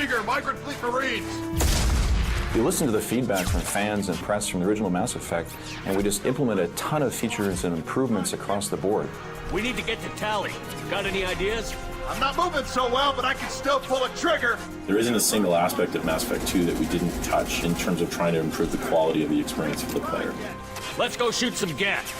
eager migrant fleet Marines. We listened to the feedback from fans and press from the original Mass Effect, and we just implemented a ton of features and improvements across the board. We need to get to Tally. Got any ideas? I'm not moving so well, but I can still pull a trigger. There isn't a single aspect of Mass Effect 2 that we didn't touch in terms of trying to improve the quality of the experience for the player. Let's go shoot some gas.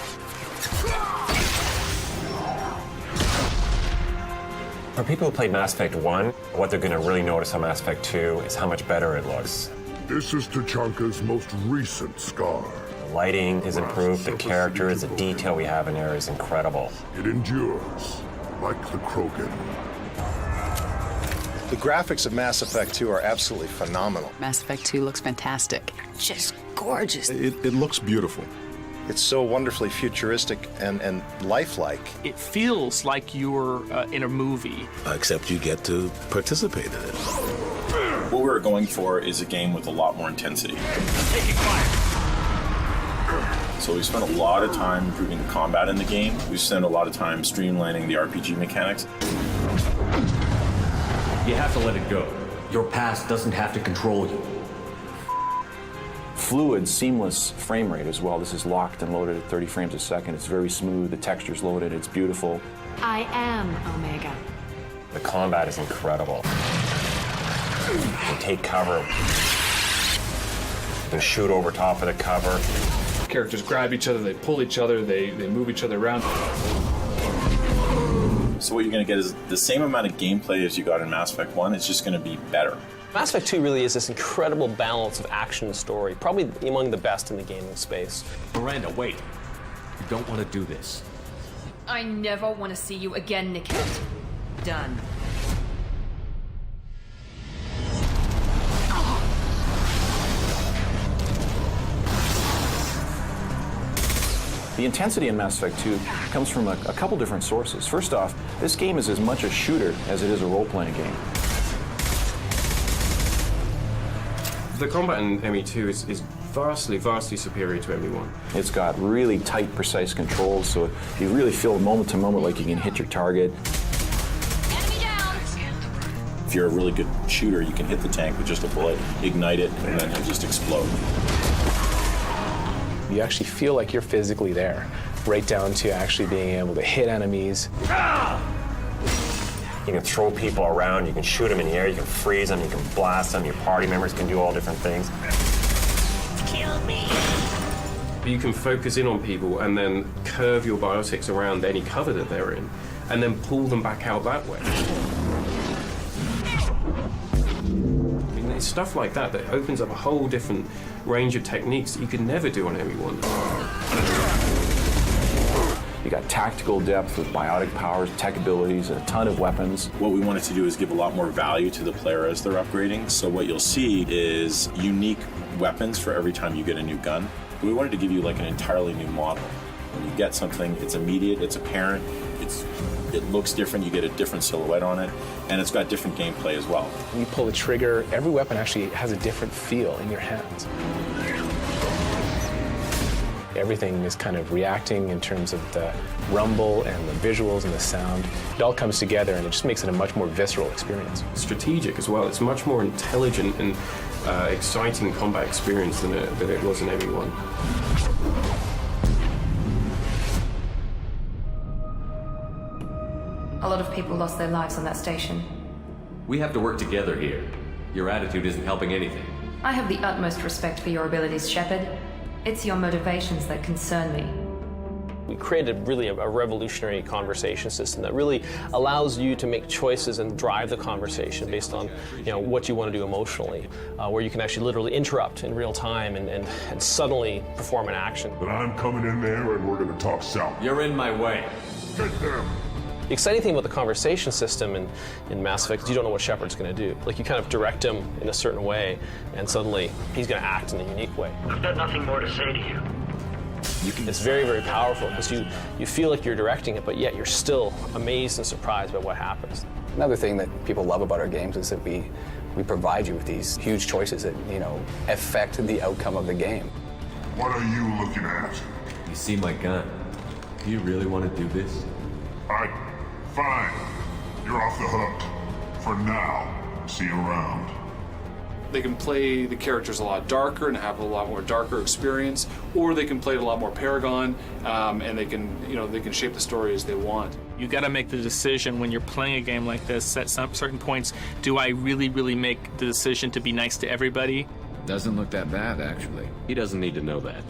For people who played Mass Effect 1, what they're going to really notice on Mass Effect 2 is how much better it looks. This is Tachanka's most recent scar. The lighting is improved, the characters, the detail we have in there is incredible. It endures, like the Krogan. The graphics of Mass Effect 2 are absolutely phenomenal. Mass Effect 2 looks fantastic. Just gorgeous. It looks beautiful. It's so wonderfully futuristic and lifelike. It feels like you're in a movie. Except you get to participate in it. What we're going for is a game with a lot more intensity. Taking fire. So we spent a lot of time improving the combat in the game. We spent a lot of time streamlining the RPG mechanics. You have to let it go. Your past doesn't have to control you. Fluid, seamless frame rate as well. This is locked and loaded at 30 frames a second. It's very smooth, the texture's loaded, it's beautiful. I am Omega. The combat is incredible. You can take cover. You can shoot over top of the cover. Characters grab each other, they pull each other, they move each other around. So what you're going to get is the same amount of gameplay as you got in Mass Effect 1. It's just going to be better. Mass Effect 2 really is this incredible balance of action and story, probably among the best in the gaming space. Miranda, wait. You don't want to do this. I never want to see you again, Nikhil. Done. The intensity in Mass Effect 2 comes from a couple different sources. First off, this game is as much a shooter as it is a role-playing game. The combat in ME2 is vastly, vastly superior to ME1. It's got really tight, precise controls, so you really feel moment to moment like you can hit your target. Enemy down! If you're a really good shooter, you can hit the tank with just a bullet, ignite it, and then it'll just explode. You actually feel like you're physically there, right down to actually being able to hit enemies. You can throw people around, you can shoot them in the air, you can freeze them, you can blast them, your party members can do all different things. Kill me! You can focus in on people and then curve your biotics around any cover that they're in, and then pull them back out that way. I mean, it's stuff like that that opens up a whole different range of techniques that you could never do on ME1. You got tactical depth with biotic powers, tech abilities, and a ton of weapons. What we wanted to do is give a lot more value to the player as they're upgrading. So what you'll see is unique weapons for every time you get a new gun. We wanted to give you like an entirely new model. When you get something, it's immediate, it's apparent, it looks different, you get a different silhouette on it, and it's got different gameplay as well. When you pull the trigger, every weapon actually has a different feel in your hands. Everything is kind of reacting in terms of the rumble and the visuals and the sound. It all comes together and it just makes it a much more visceral experience. Strategic as well. It's much more intelligent and exciting combat experience than it was in ME1. A lot of people lost their lives on that station. We have to work together here. Your attitude isn't helping anything. I have the utmost respect for your abilities, Shepard. It's your motivations that concern me. We created really a revolutionary conversation system that really allows you to make choices and drive the conversation based on what you want to do emotionally, where you can actually literally interrupt in real time and suddenly perform an action. But I'm coming in there and we're going to talk south. You're in my way. Get them. The exciting thing about the conversation system in Mass Effect is you don't know what Shepard's going to do. Like, you kind of direct him in a certain way, and suddenly he's going to act in a unique way. I've got nothing more to say to you. It's very, very powerful because you feel like you're directing it, but yet you're still amazed and surprised by what happens. Another thing that people love about our games is that we provide you with these huge choices that, affect the outcome of the game. What are you looking at? You see my gun. Do you really want to do this? Fine. You're off the hook. For now. See you around. They can play the characters a lot darker and have a lot more darker experience, or they can play it a lot more Paragon, and they can shape the story as they want. You got to make the decision when you're playing a game like this. At some certain points, do I really make the decision to be nice to everybody? Doesn't look that bad, actually. He doesn't need to know that.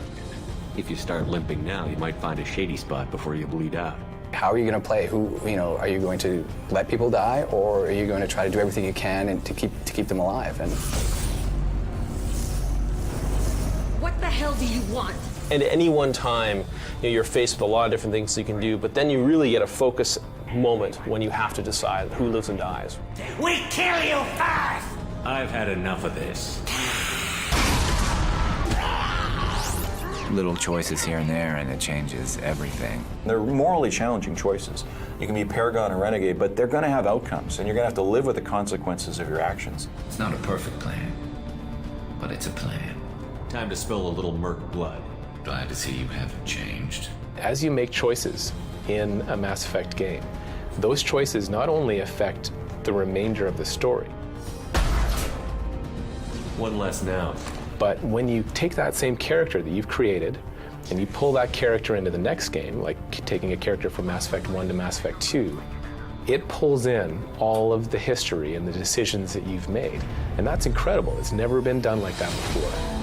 If you start limping now, you might find a shady spot before you bleed out. How are you going to play? Are you going to let people die, or are you going to try to do everything you can and to keep them alive? And what the hell do you want? And at any one time, you're faced with a lot of different things you can do, but then you really get a focus moment when you have to decide who lives and dies. We kill you first! I've had enough of this. Little choices here and there, and it changes everything. They're morally challenging choices. You can be Paragon or Renegade, but they're going to have outcomes, and you're going to have to live with the consequences of your actions. It's not a perfect plan, but it's a plan. Time to spill a little Merc blood. Glad to see you haven't changed. As you make choices in a Mass Effect game, those choices not only affect the remainder of the story. One less now. But when you take that same character that you've created and you pull that character into the next game, like taking a character from Mass Effect 1 to Mass Effect 2, it pulls in all of the history and the decisions that you've made. And that's incredible. It's never been done like that before.